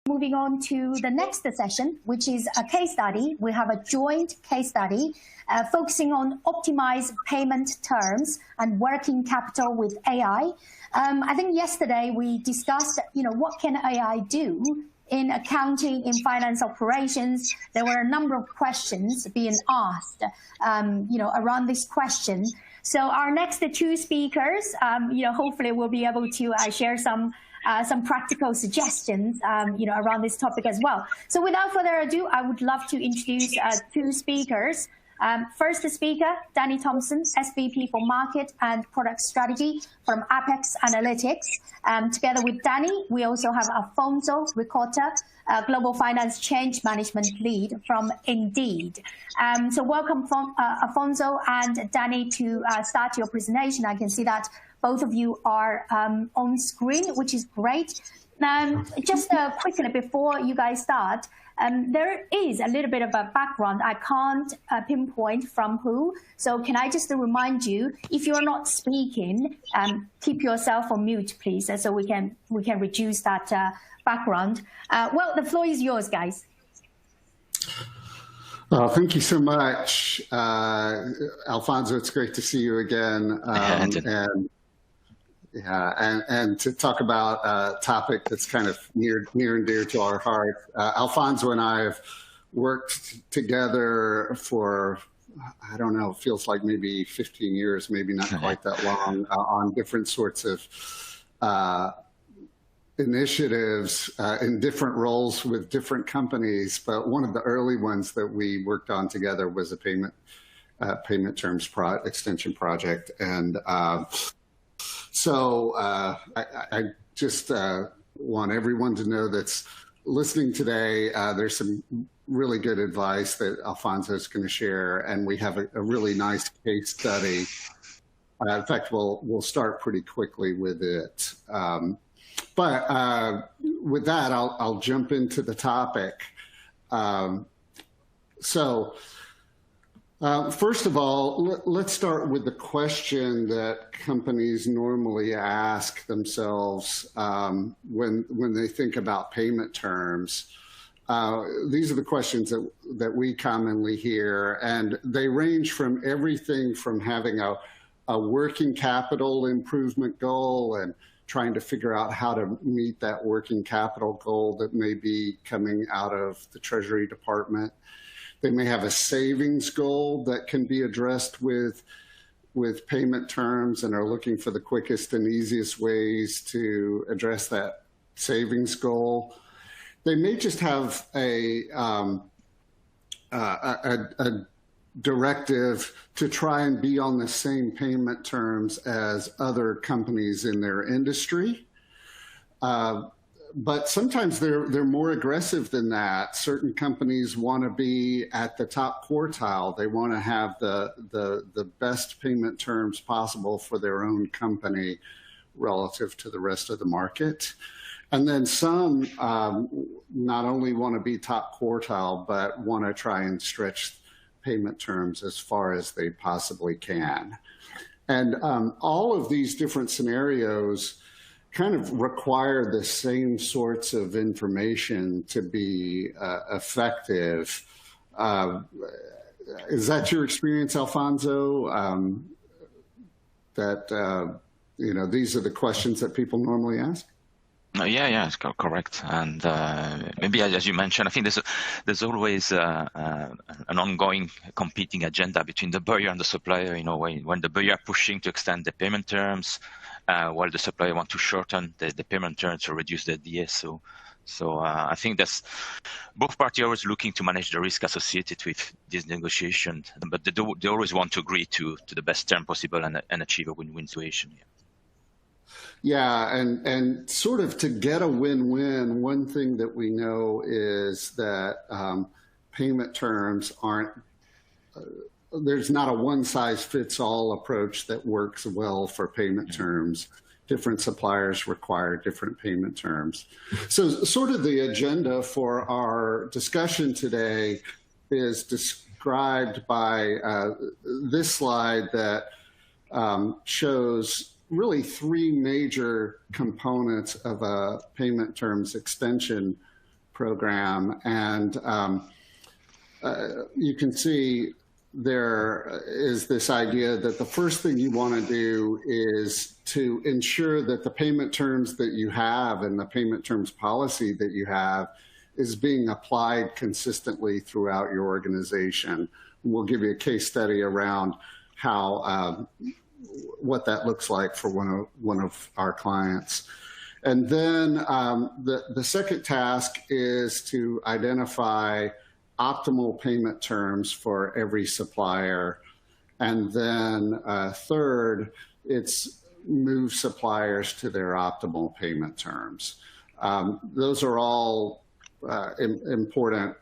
Moving on to the next session, which is a case study. We have a joint case study focusing on optimized payment terms and working capital with AI. I think yesterday we discussed, what can AI do in accounting, in finance operations. There were a number of questions being asked, around this question. So our next two speakers, hopefully we'll be able to share some practical suggestions, around this topic as well. So without further ado, I would love to introduce two speakers. First speaker, Danny Thompson, SVP for Market and Product Strategy from apexanalytix. Together with Danny, we also have Alfonso Ricotta, Global Finance Change Management Lead from Indeed. So welcome, Alfonso and Danny, to start your presentation. I can see that both of you are on screen, which is great. Just quickly before you guys start, there is a little bit of a background. I can't pinpoint from who. So can I just remind you, if you're not speaking, keep yourself on mute, please, so we can reduce that background. Well, the floor is yours, guys. Thank you so much, Alfonso. It's great to see you again. And to talk about a topic that's kind of near and dear to our heart. Alfonso and I have worked together for, I don't know, it feels like maybe 15 years, maybe not quite that long, on different sorts of initiatives in different roles with different companies. But one of the early ones that we worked on together was a payment terms extension project. And so I just want everyone to know that's listening today, there's some really good advice that Alfonso is going to share, and we have a really nice case study. In fact, we'll start pretty quickly with it. But with that, I'll jump into the topic. First of all, let's start with the question that companies normally ask themselves when they think about payment terms. These are the questions that we commonly hear, and they range from everything from having a working capital improvement goal and trying to figure out how to meet that working capital goal that may be coming out of the Treasury Department. They may have a savings goal that can be addressed with payment terms and are looking for the quickest and easiest ways to address that savings goal. They may just have a directive to try and be on the same payment terms as other companies in their industry. But sometimes they're more aggressive than that. Certain companies want to be at the top quartile. They want to have the best payment terms possible for their own company relative to the rest of the market. And then some not only want to be top quartile, but want to try and stretch payment terms as far as they possibly can. And all of these different scenarios kind of require the same sorts of information to be effective. Is that your experience, Alfonso? These are the questions that people normally ask? Yeah, it's correct. And maybe as you mentioned, I think there's always an ongoing competing agenda between the buyer and the supplier. When the buyer are pushing to extend the payment terms, while the supplier want to shorten the payment terms to reduce the DSO. So I think that's both parties are always looking to manage the risk associated with this negotiation, but they always want to agree to the best term possible and achieve a win-win situation. Yeah, and sort of to get a win-win, one thing that we know is that payment terms aren't, there's not a one-size-fits-all approach that works well for payment terms. Different suppliers require different payment terms. So sort of the agenda for our discussion today is described by this slide that shows really three major components of a payment terms extension program. And you can see there is this idea that the first thing you want to do is to ensure that the payment terms that you have and the payment terms policy that you have is being applied consistently throughout your organization. We'll give you a case study around how what that looks like for one of our clients. And then the second task is to identify optimal payment terms for every supplier. And then third, it's move suppliers to their optimal payment terms. Those are all important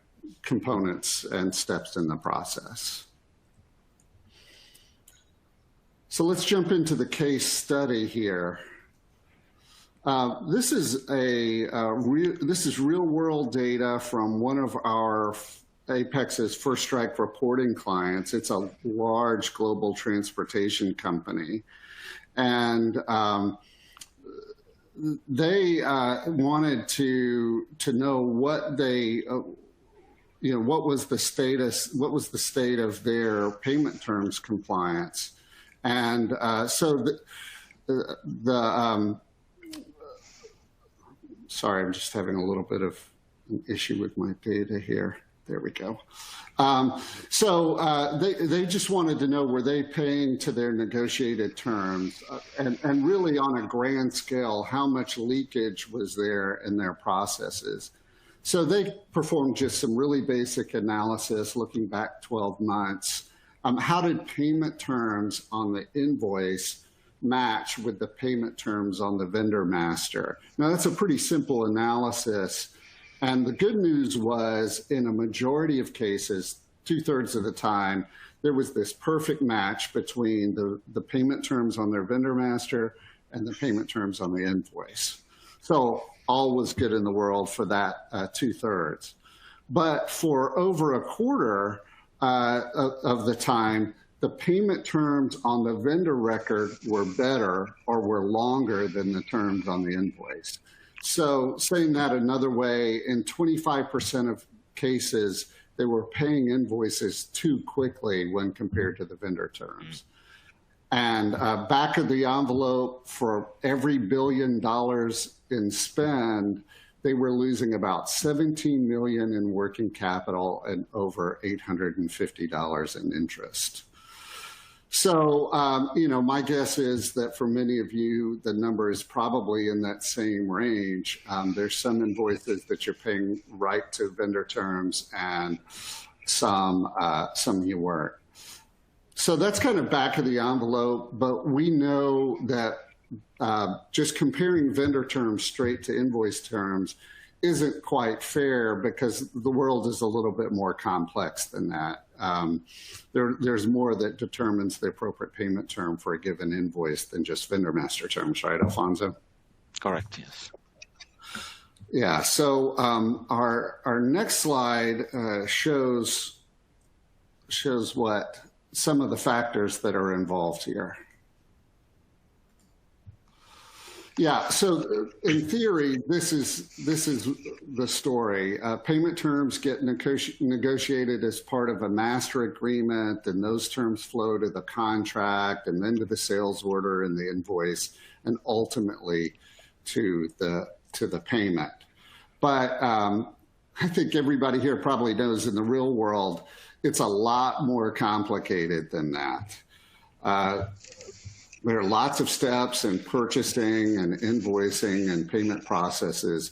components and steps in the process. So let's jump into the case study here. This is real world data from one of our Apex's first strike reporting clients. It's a large global transportation company, and they wanted to know what they, what was the status, what was the state of their payment terms compliance, and so sorry, I'm just having a little bit of an issue with my data here. There we go. So they just wanted to know, were they paying to their negotiated terms? And really on a grand scale, how much leakage was there in their processes? So they performed just some really basic analysis looking back 12 months. How did payment terms on the invoice match with the payment terms on the vendor master? Now that's a pretty simple analysis. And the good news was, in a majority of cases, 2/3 of the time, there was this perfect match between the payment terms on their vendor master and the payment terms on the invoice. So all was good in the world for that 2/3. But for over a quarter of the time, the payment terms on the vendor record were better or were longer than the terms on the invoice. So saying that another way, in 25% of cases, they were paying invoices too quickly when compared to the vendor terms. And back of the envelope, for every $1 billion in spend, they were losing about $17 million in working capital and over $850 in interest. So, my guess is that for many of you, the number is probably in that same range. There's some invoices that you're paying right to vendor terms, and some you weren't. So that's kind of back of the envelope, but we know that just comparing vendor terms straight to invoice terms isn't quite fair, because the world is a little bit more complex than that. There's more that determines the appropriate payment term for a given invoice than just vendor master terms, right, Alfonso? Correct, yes. Yeah, so our next slide shows what some of the factors that are involved here. Yeah, so in theory, this is the story. Payment terms get negotiated as part of a master agreement, and those terms flow to the contract and then to the sales order and the invoice, and ultimately to the payment. But I think everybody here probably knows, in the real world, it's a lot more complicated than that. There are lots of steps in purchasing and invoicing and payment processes,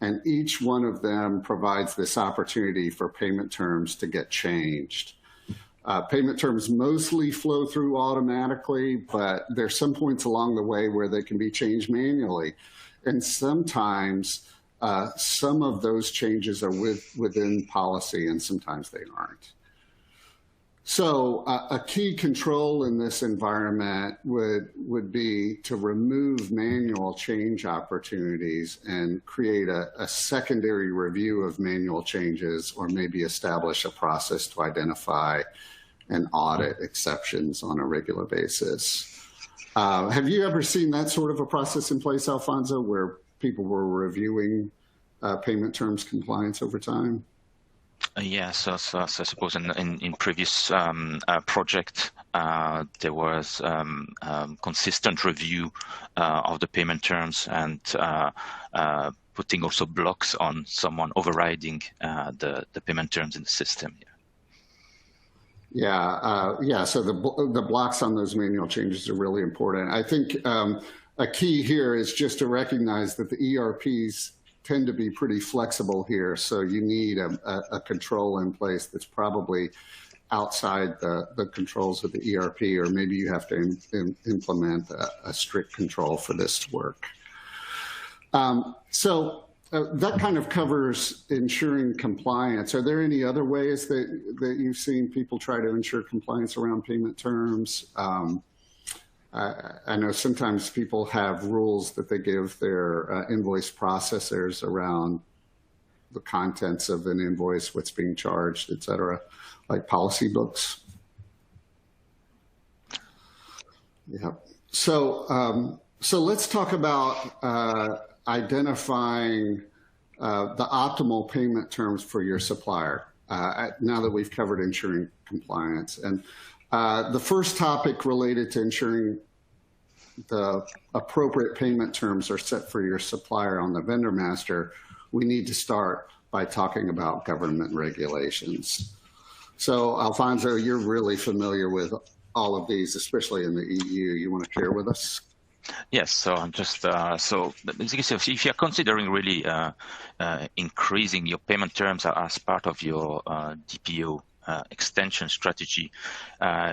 and each one of them provides this opportunity for payment terms to get changed. Payment terms mostly flow through automatically, but there's some points along the way where they can be changed manually. And sometimes some of those changes are within policy, and sometimes they aren't. So a key control in this environment would be to remove manual change opportunities and create a secondary review of manual changes, or maybe establish a process to identify and audit exceptions on a regular basis. Have you ever seen that sort of a process in place, Alfonso, where people were reviewing payment terms compliance over time? Yeah, so I suppose in previous project, there was consistent review of the payment terms and putting also blocks on someone overriding the payment terms in the system. Yeah, so the blocks on those manual changes are really important. I think a key here is just to recognize that the ERPs tend to be pretty flexible here. So you need a control in place that's probably outside the controls of the ERP, or maybe you have to implement a strict control for this to work. That kind of covers ensuring compliance. Are there any other ways that you've seen people try to ensure compliance around payment terms? I know sometimes people have rules that they give their invoice processors around the contents of an invoice, what's being charged, et cetera, like policy books. Yeah. So let's talk about identifying the optimal payment terms for your supplier, now that we've covered ensuring compliance. And the first topic related to ensuring the appropriate payment terms are set for your supplier on the vendor master, we need to start by talking about government regulations. So Alfonso, you're really familiar with all of these, especially in the EU. You want to share with us? Yes, so I'm just so basically, if you're considering really increasing your payment terms as part of your DPO extension strategy,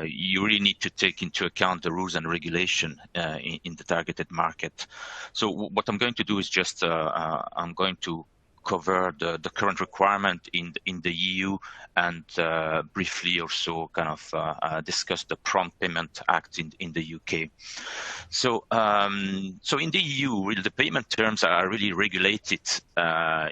you really need to take into account the rules and regulation in the targeted market. So what I'm going to do is just I'm going to cover the current requirement in the EU and briefly also kind of discuss the Prompt Payment Act in the UK. So in the EU, really, the payment terms are really regulated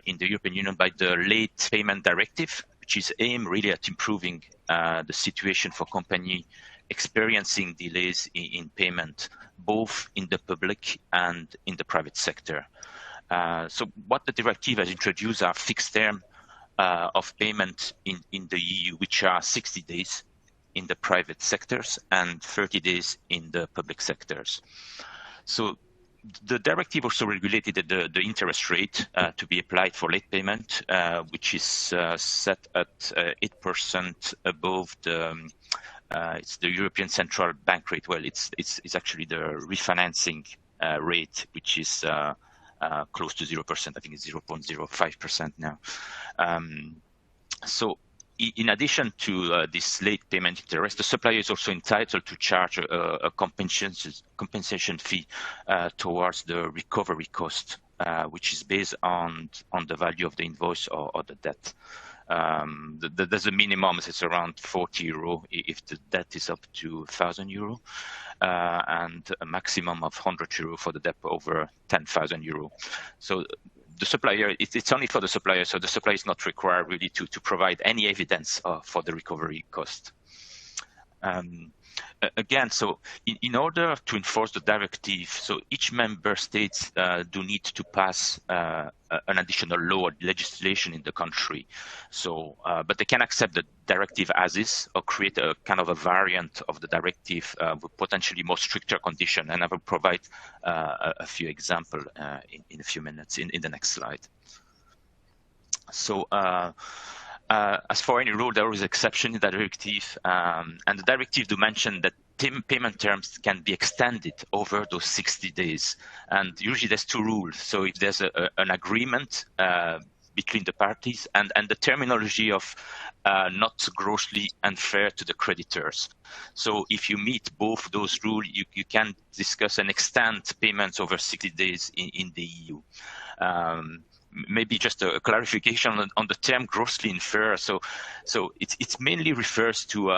in the European Union by the Late Payment Directive, which is aimed really at improving the situation for companies experiencing delays in payment, both in the public and in the private sector. So what the directive has introduced are fixed term of payment in the EU, which are 60 days in the private sectors and 30 days in the public sectors. So the directive also regulated the interest rate to be applied for late payment, which is set at 8% above it's the European Central Bank rate. Well, it's actually the refinancing rate, which is close to 0%. I think it's 0.05% now. So in addition to this late payment interest, the supplier is also entitled to charge a compensation fee towards the recovery cost, which is based on the value of the invoice or the debt. There's a minimum, it's around 40 euro if the debt is up to 1,000 euro, and a maximum of 100 euro for the debt over 10,000 euro. So the supplier, it's only for the supplier, so the supplier is not required really to provide any evidence for the recovery cost. Again, so in order to enforce the directive, so each member states do need to pass an additional law or legislation in the country. So, but they can accept the directive as is or create a kind of a variant of the directive with potentially more stricter condition. And I will provide a few examples in a few minutes in the next slide. So, as for any rule, there is exception in the directive, and the directive do mention that payment terms can be extended over those 60 days. And usually there's two rules. So if there's an agreement between the parties and the terminology of not grossly unfair to the creditors. So if you meet both those rules, you can discuss and extend payments over 60 days in the EU. Maybe just a clarification on the term grossly unfair. So it mainly refers to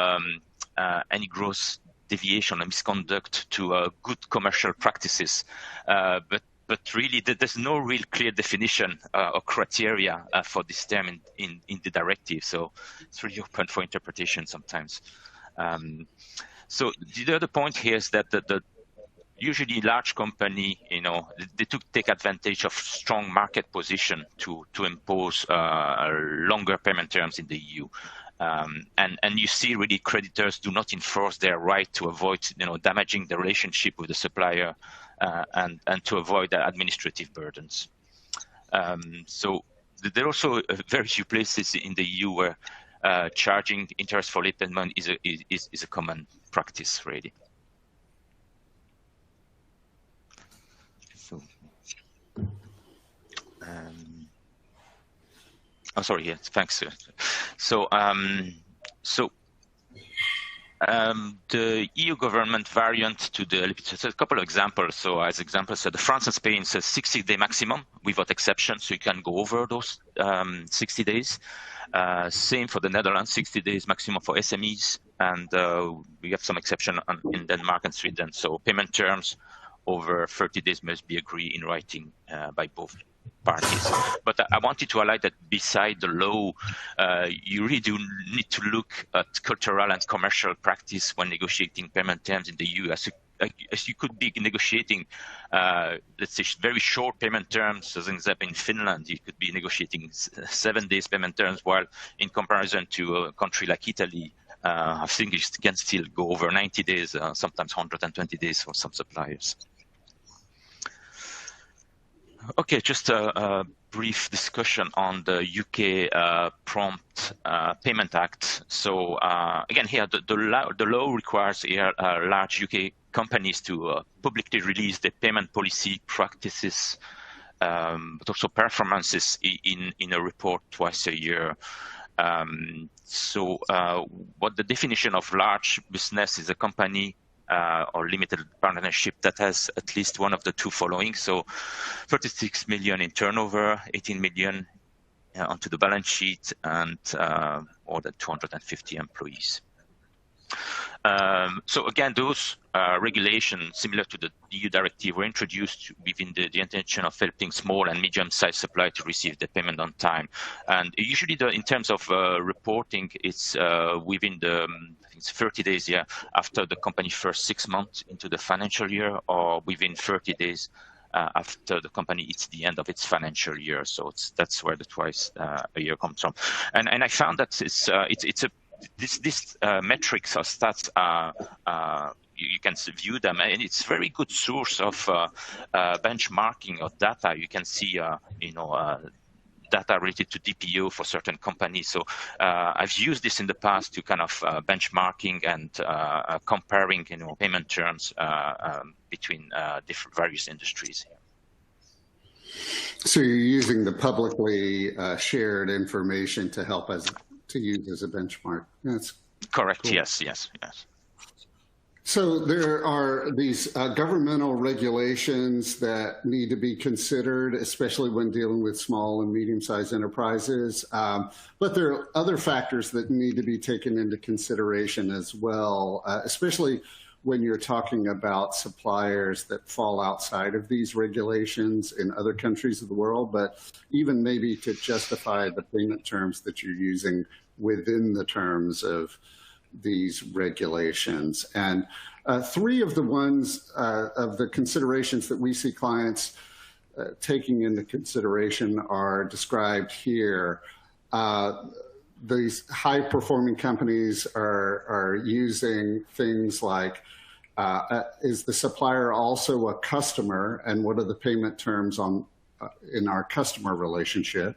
any gross deviation or misconduct to good commercial practices, but really there's no real clear definition or criteria for this term in the directive. So it's really open for interpretation sometimes. So the other point here is that usually large company, they take advantage of strong market position to impose longer payment terms in the EU. And you see really creditors do not enforce their right to avoid damaging the relationship with the supplier and to avoid the administrative burdens. So there are also very few places in the EU where charging interest for late payment is a common practice, really. So, oh, sorry. Yes, thanks. So, the EU government variant to the, so a couple of examples. So as examples, the France and Spain says 60-day maximum without exception. So you can go over those 60 days. Same for the Netherlands, 60 days maximum for SMEs. And we have some exception in Denmark and Sweden. So payment terms over 30 days must be agreed in writing by both parties. But I wanted to highlight that beside the law, you really do need to look at cultural and commercial practice when negotiating payment terms in the EU. As you could be negotiating, let's say, very short payment terms, as an example in Finland, you could be negotiating 7 days payment terms, while in comparison to a country like Italy, I think it can still go over 90 days, sometimes 120 days for some suppliers. Okay, just a brief discussion on the UK Prompt Payment Act. So again, here the law requires here large UK companies to publicly release their payment policy practices, but also performances in a report twice a year. So what the definition of large business is: a company or limited partnership that has at least one of the two following. So 36 million in turnover, 18 million onto the balance sheet, and more than 250 employees. So again, those regulations, similar to the EU directive, were introduced within the intention of helping small and medium-sized suppliers to receive the payment on time. And usually, in terms of reporting, it's within the I think it's 30 days after the company first 6 months into the financial year, or within 30 days after the company hits the end of its financial year. So that's where the twice a year comes from. And I found that this metrics or stats you can view them, and it's very good source of benchmarking of data. You can see data related to DPO for certain companies. So I've used this in the past to kind of benchmarking and comparing payment terms between different various industries. So you're using the publicly shared information to help us to use as a benchmark. That's correct. Cool. Yes. So there are these governmental regulations that need to be considered, especially when dealing with small and medium-sized enterprises. But there are other factors that need to be taken into consideration as well, especially when you're talking about suppliers that fall outside of these regulations in other countries of the world, but even maybe to justify the payment terms that you're using within the terms of these regulations. And three of the ones of the considerations that we see clients taking into consideration are described here. These high-performing companies are using things like, is the supplier also a customer, and what are the payment terms in our customer relationship?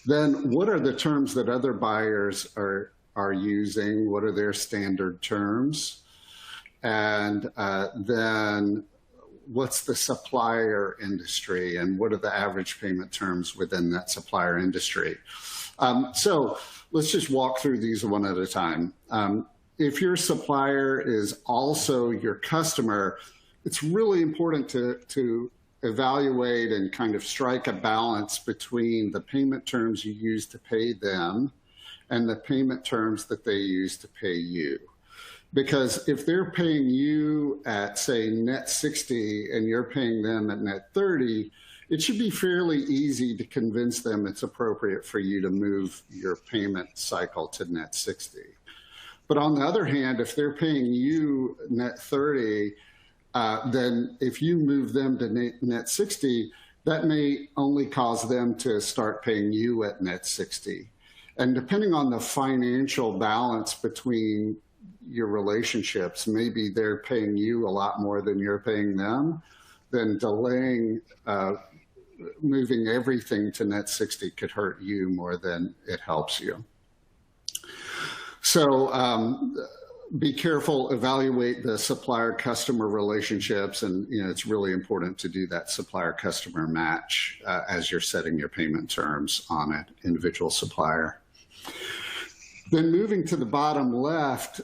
Then what are the terms that other buyers are using? What are their standard terms? And then what's the supplier industry, and what are the average payment terms within that supplier industry? So let's just walk through these one at a time. If your supplier is also your customer, it's really important to evaluate and kind of strike a balance between the payment terms you use to pay them and the payment terms that they use to pay you. Because if they're paying you at, say, net 60 and you're paying them at net 30, it should be fairly easy to convince them it's appropriate for you to move your payment cycle to net 60. But on the other hand, if they're paying you net 30 then if you move them to net 60, that may only cause them to start paying you at net 60. And depending on the financial balance between your relationships, maybe they're paying you a lot more than you're paying them, then delaying moving everything to net 60 could hurt you more than it helps you. So be careful, evaluate the supplier-customer relationships, and it's really important to do that supplier-customer match as you're setting your payment terms on an individual supplier. Then moving to the bottom left,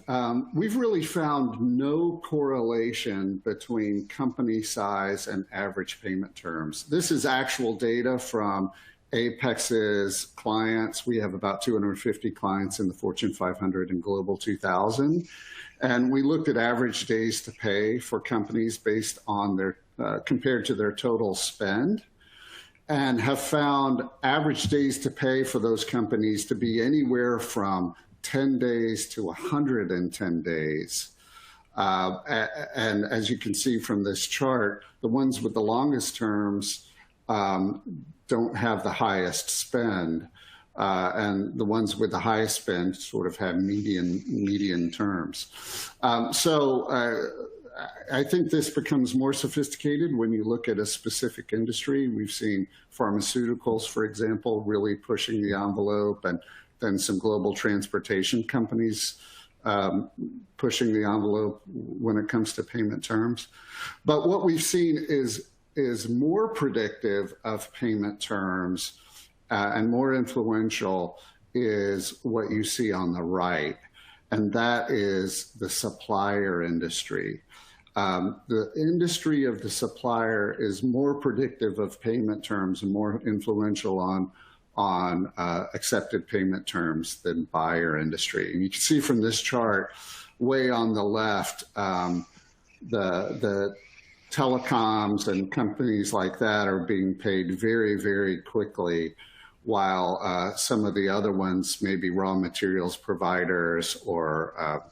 we've really found no correlation between company size and average payment terms. This is actual data from Apex's clients. We have about 250 clients in the Fortune 500 and Global 2000. And we looked at average days to pay for companies based on their, compared to their total spend, and have found average days to pay for those companies to be anywhere from 10 days to 110 days. And as you can see from this chart, the ones with the longest terms don't have the highest spend, and the ones with the highest spend sort of have median terms. I think this becomes more sophisticated when you look at a specific industry. We've seen pharmaceuticals, for example, really pushing the envelope, and then some global transportation companies pushing the envelope when it comes to payment terms. But what we've seen is more predictive of payment terms and more influential is what you see on the right, and that is the supplier industry. The industry of the supplier is more predictive of payment terms and more influential on accepted payment terms than buyer industry. And you can see from this chart, way on the left, the telecoms and companies like that are being paid very, very quickly, while some of the other ones, maybe raw materials providers or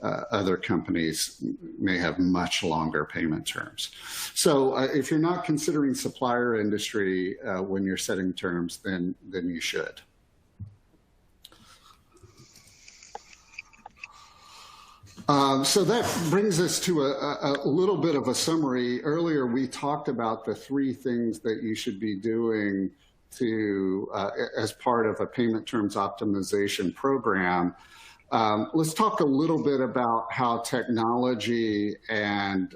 other companies, may have much longer payment terms. So if you're not considering supplier industry when you're setting terms, then you should. So that brings us to a little bit of a summary. Earlier, we talked about the 3 things that you should be doing to as part of a payment terms optimization program. Let's talk a little bit about how technology and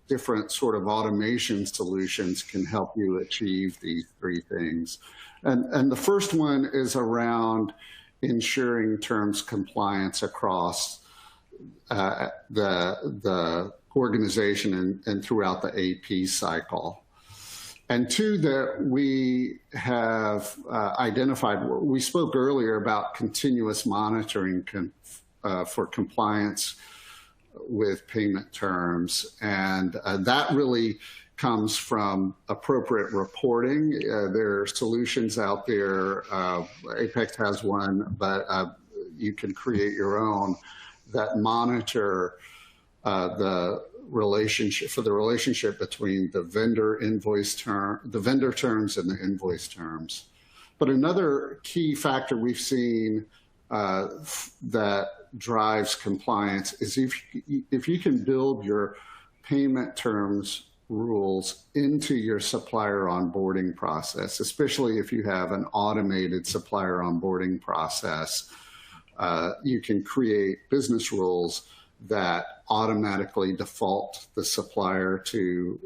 different sort of automation solutions can help you achieve these 3 things. And the first one is around ensuring terms compliance across the organization and throughout the AP cycle. And 2 that we have identified, we spoke earlier about continuous monitoring for compliance with payment terms. And that really comes from appropriate reporting. There are solutions out there. Apex has one, but you can create your own that monitor the relationship between the vendor terms and the invoice terms. But another key factor we've seen that drives compliance is if you can build your payment terms rules into your supplier onboarding process, especially if you have an automated supplier onboarding process, you can create business rules that automatically default the supplier to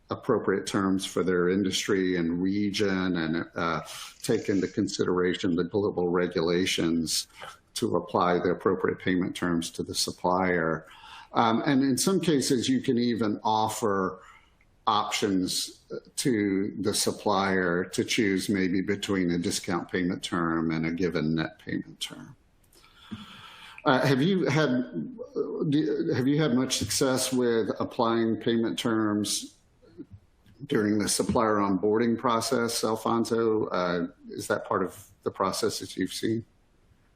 appropriate terms for their industry and region, and take into consideration the global regulations to apply the appropriate payment terms to the supplier. And in some cases, you can even offer options to the supplier to choose maybe between a discount payment term and a given net payment term. Have you had much success with applying payment terms during the supplier onboarding process, Alfonso? Is that part of the process that you've seen?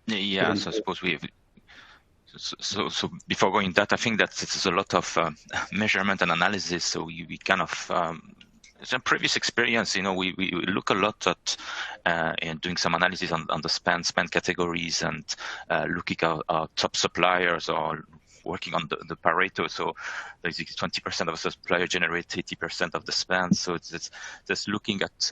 Yes, I suppose So before going that, I think that it's a lot of measurement and analysis. So we kind of in previous experience, we look a lot at in doing some analysis on the spend categories and looking at our top suppliers or working on the Pareto. So basically 20% of the supplier generate 80% of the spend. So it's just looking at,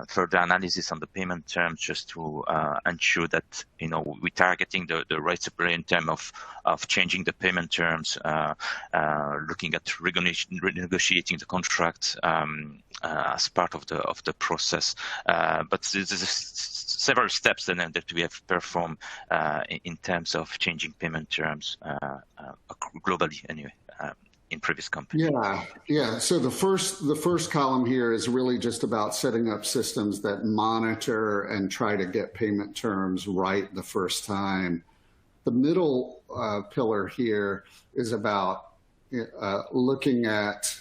further analysis on the payment terms just to ensure that, we're targeting the right supplier in terms of changing the payment terms, looking at renegotiating the contract as part of the process. But there's several steps that we have performed in terms of changing payment terms globally anyway in previous companies. Yeah. So the first column here is really just about setting up systems that monitor and try to get payment terms right the first time. The middle pillar here is about looking at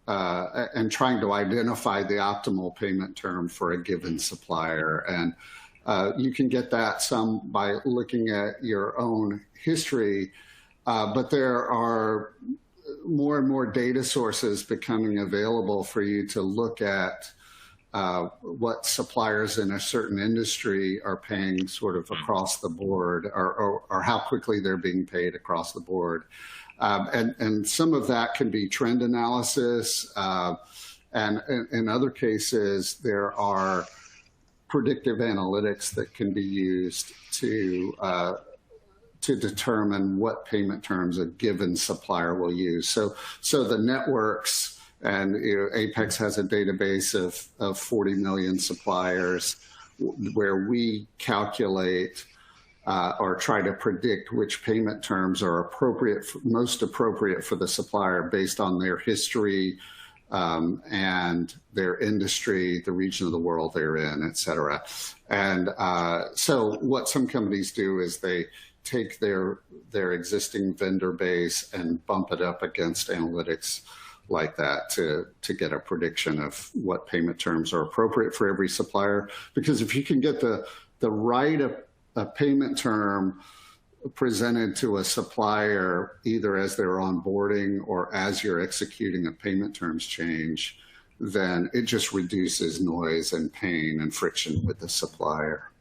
and trying to identify the optimal payment term for a given supplier. And you can get that some by looking at your own history, but there are more and more data sources becoming available for you to look at what suppliers in a certain industry are paying sort of across the board, or how quickly they're being paid across the board. And some of that can be trend analysis, and in other cases, there are predictive analytics that can be used to determine what payment terms a given supplier will use. So the networks, and Apex has a database of 40 million suppliers where we calculate or try to predict which payment terms are most appropriate for the supplier based on their history and their industry, the region of the world they're in, et cetera. And so what some companies do is they take their existing vendor base and bump it up against analytics like that to get a prediction of what payment terms are appropriate for every supplier. Because if you can get the right payment term presented to a supplier, either as they're onboarding or as you're executing a payment terms change, then it just reduces noise and pain and friction with the supplier.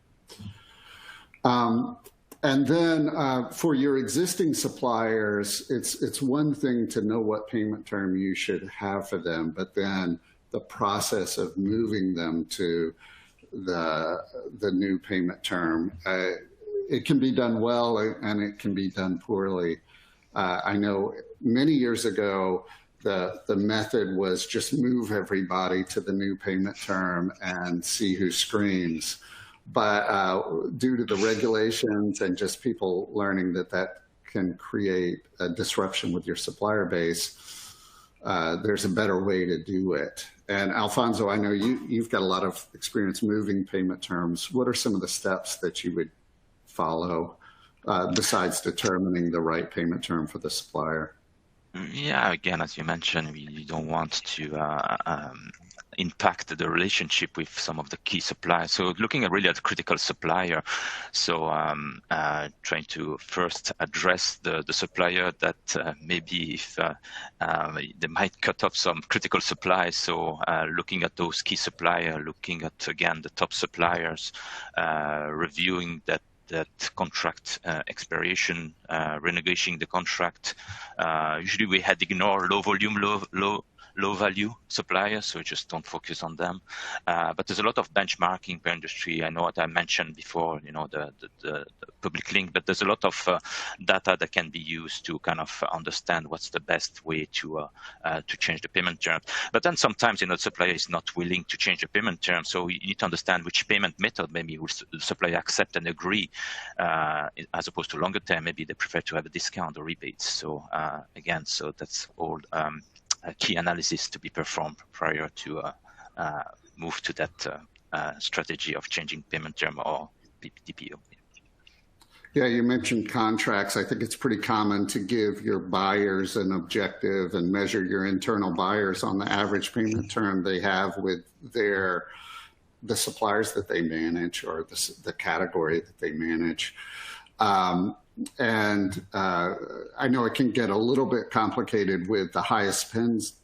And then for your existing suppliers, it's one thing to know what payment term you should have for them, but then the process of moving them to the new payment term, it can be done well and it can be done poorly. I know many years ago, the method was just move everybody to the new payment term and see who screams. But due to the regulations and just people learning that can create a disruption with your supplier base, there's a better way to do it. And Alfonso, I know you've got a lot of experience moving payment terms. What are some of the steps that you would follow besides determining the right payment term for the supplier? Yeah, again, as you mentioned, we don't want to impact the relationship with some of the key suppliers. So looking at really at critical supplier. So trying to first address the supplier that maybe if they might cut off some critical supplies. So looking at those key suppliers, looking at, again, the top suppliers, reviewing that contract expiration, renegotiating the contract. Usually we had ignored low volume, low value suppliers, so just don't focus on them. But there's a lot of benchmarking per industry. I know what I mentioned before, the public link, but there's a lot of data that can be used to kind of understand what's the best way to change the payment term. But then sometimes, the supplier is not willing to change the payment term, so you need to understand which payment method maybe will the supplier accept and agree, as opposed to longer term, maybe they prefer to have a discount or rebates. So again, so that's all key analysis to be performed prior to move to that strategy of changing payment term or DPO. Yeah, you mentioned contracts. I think it's pretty common to give your buyers an objective and measure your internal buyers on the average payment term they have with the suppliers that they manage or the category that they manage. I know it can get a little bit complicated with the highest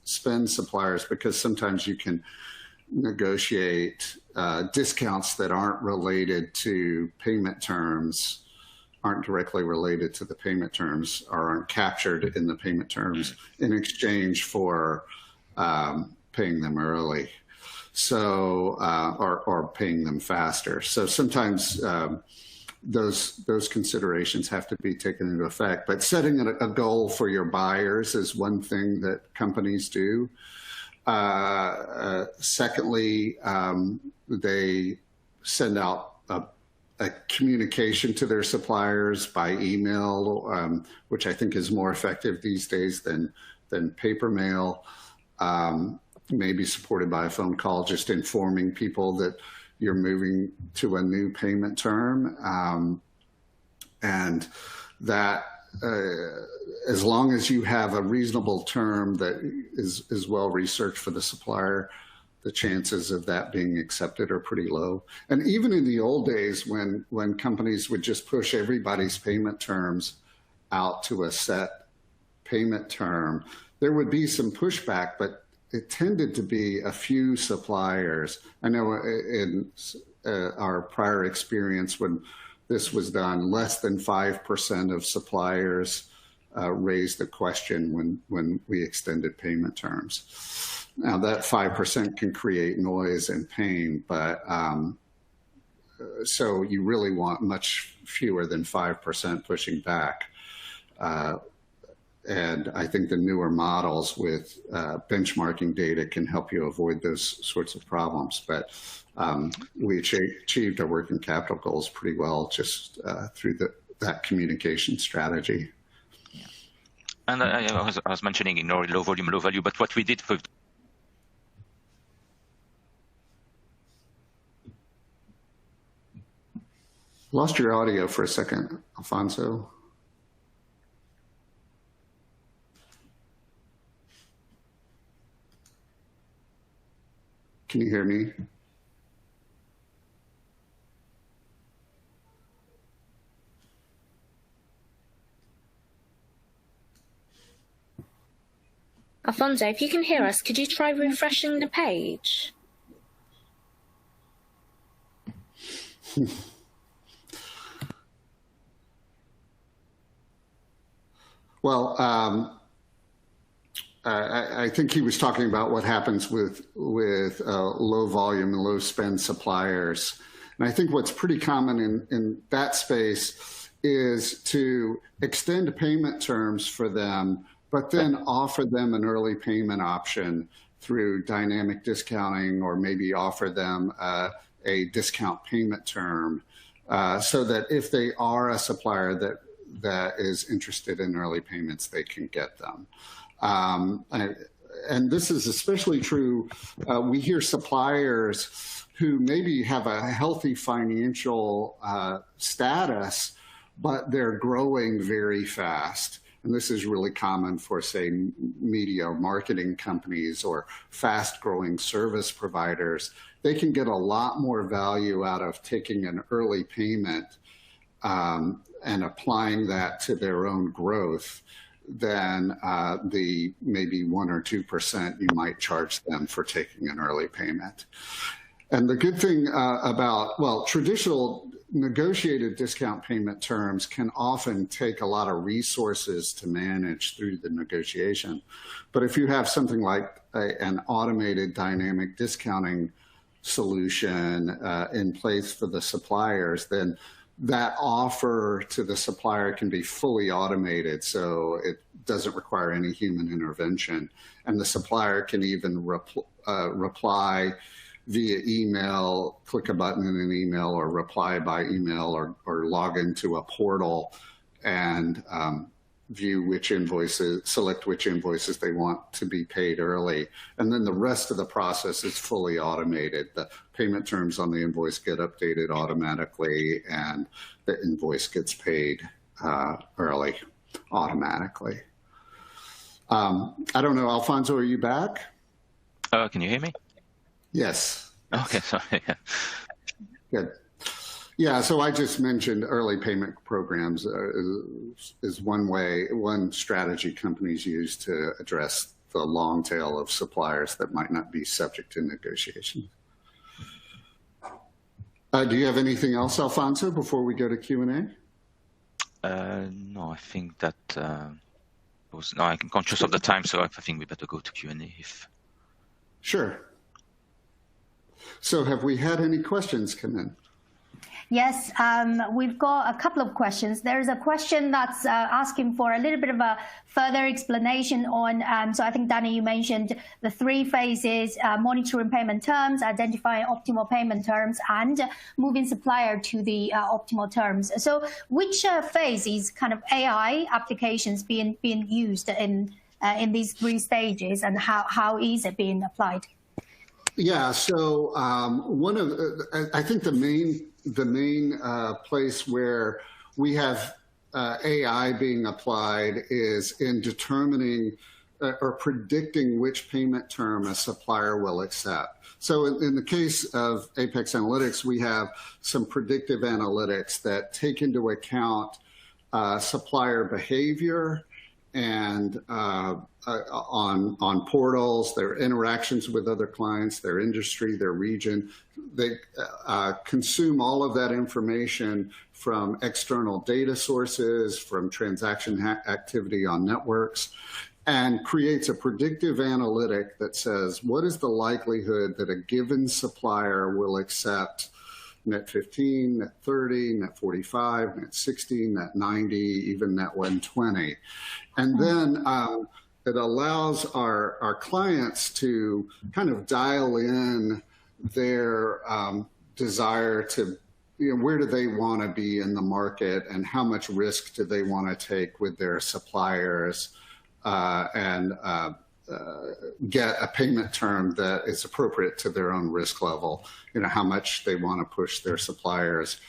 spend suppliers, because sometimes you can negotiate discounts that aren't related to payment terms, aren't directly related to the payment terms, or aren't captured in the payment terms in exchange for paying them early. So, or paying them faster. So sometimes those considerations have to be taken into effect. But setting a goal for your buyers is one thing that companies do. Secondly, they send out a communication to their suppliers by email, which I think is more effective these days than paper mail. Maybe supported by a phone call, just informing people that you're moving to a new payment term, and that as long as you have a reasonable term that is well researched for the supplier, the chances of that being accepted are pretty low. And even in the old days, when companies would just push everybody's payment terms out to a set payment term, there would be some pushback, but it tended to be a few suppliers. I know in our prior experience when this was done, less than 5% of suppliers raised the question when we extended payment terms. Now that 5% can create noise and pain, but so you really want much fewer than 5% pushing back. And I think the newer models with benchmarking data can help you avoid those sorts of problems. But we achieved our working capital goals pretty well just through that communication strategy. Yeah. And I was mentioning low volume, low value, but what we did for Lost your audio for a second, Alfonso. Can you hear me? Alfonso, if you can hear us, could you try refreshing the page? Well, I think he was talking about what happens with low volume and low spend suppliers. And I think what's pretty common in that space is to extend payment terms for them, but then offer them an early payment option through dynamic discounting, or maybe offer them a discount payment term, so that if they are a supplier that is interested in early payments, they can get them. And this is especially true. We hear suppliers who maybe have a healthy financial status, but they're growing very fast. And this is really common for, say, media or marketing companies or fast-growing service providers. They can get a lot more value out of taking an early payment and applying that to their own growth than the maybe 1 or 2% you might charge them for taking an early payment. And the good thing about traditional negotiated discount payment terms can often take a lot of resources to manage through the negotiation. But if you have something like an automated dynamic discounting solution in place for the suppliers, then that offer to the supplier can be fully automated, so it doesn't require any human intervention. And the supplier can even reply via email, click a button in an email, or reply by email, or log into a portal and view which invoices, select which invoices they want to be paid early. And then the rest of the process is fully automated. The payment terms on the invoice get updated automatically, and the invoice gets paid early automatically. I don't know, Alfonso, are you back? Can you hear me? Yes. Okay, sorry. Good. Yeah, so I just mentioned early payment programs is one strategy companies use to address the long tail of suppliers that might not be subject to negotiation. Do you have anything else, Alfonso, before we go to Q&A? No, I think that no, I'm conscious of the time, so I think we better go to Q&A if. Sure. So have we had any questions come in? Yes, we've got a couple of questions. There's a question that's asking for a little bit of a further explanation on, so I think, Danny, you mentioned the 3 phases, monitoring payment terms, identifying optimal payment terms, and moving supplier to the optimal terms. So which phase is kind of AI applications being used in these 3 stages, and how is it being applied? Yeah, so I think the main place where we have AI being applied is in determining or predicting which payment term a supplier will accept. So in the case of apexanalytix, we have some predictive analytics that take into account supplier behavior and on portals, their interactions with other clients, their industry, their region. They consume all of that information from external data sources, from transaction activity on networks, and creates a predictive analytic that says, what is the likelihood that a given supplier will accept net 15, net 30, net 45, net 60, net 90, even net 120. And then it allows our clients to kind of dial in their desire to, where do they want to be in the market and how much risk do they want to take with their suppliers and get a payment term that is appropriate to their own risk level, how much they want to push their suppliers.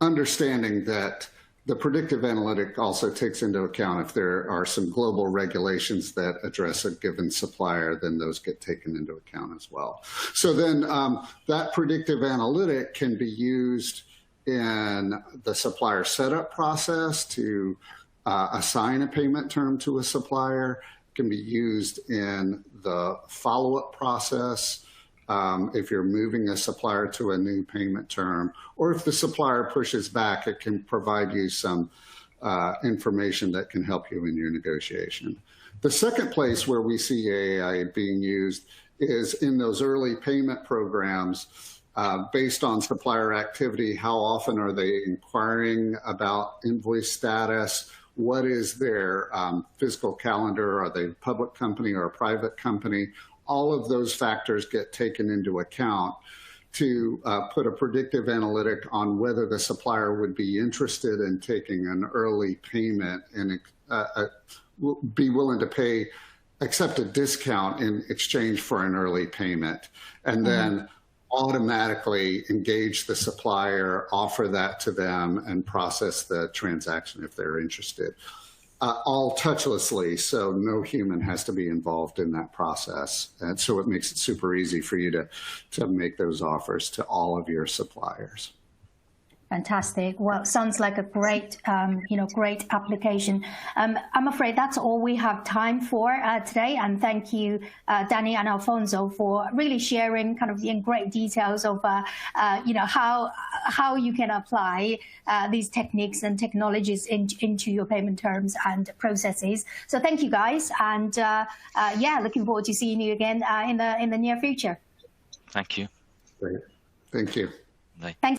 Understanding that the predictive analytic also takes into account if there are some global regulations that address a given supplier, then those get taken into account as well. So then that predictive analytic can be used in the supplier setup process to assign a payment term to a supplier. It can be used in the follow-up process if you're moving a supplier to a new payment term, or if the supplier pushes back, it can provide you some information that can help you in your negotiation. The second place where we see AI being used is in those early payment programs based on supplier activity. How often are they inquiring about invoice status? What is their fiscal calendar? Are they a public company or a private company? All of those factors get taken into account to put a predictive analytic on whether the supplier would be interested in taking an early payment and be willing to accept a discount in exchange for an early payment, and then automatically engage the supplier, offer that to them, and process the transaction if they're interested. All touchlessly, so no human has to be involved in that process. And so it makes it super easy for you to make those offers to all of your suppliers. Fantastic. Well, sounds like a great, great application. I'm afraid that's all we have time for today. And thank you, Danny and Alfonso, for really sharing kind of in great details of, how you can apply these techniques and technologies into your payment terms and processes. So thank you, guys. And looking forward to seeing you again in the near future. Thank you. Great. Thank you. Bye. Thanks.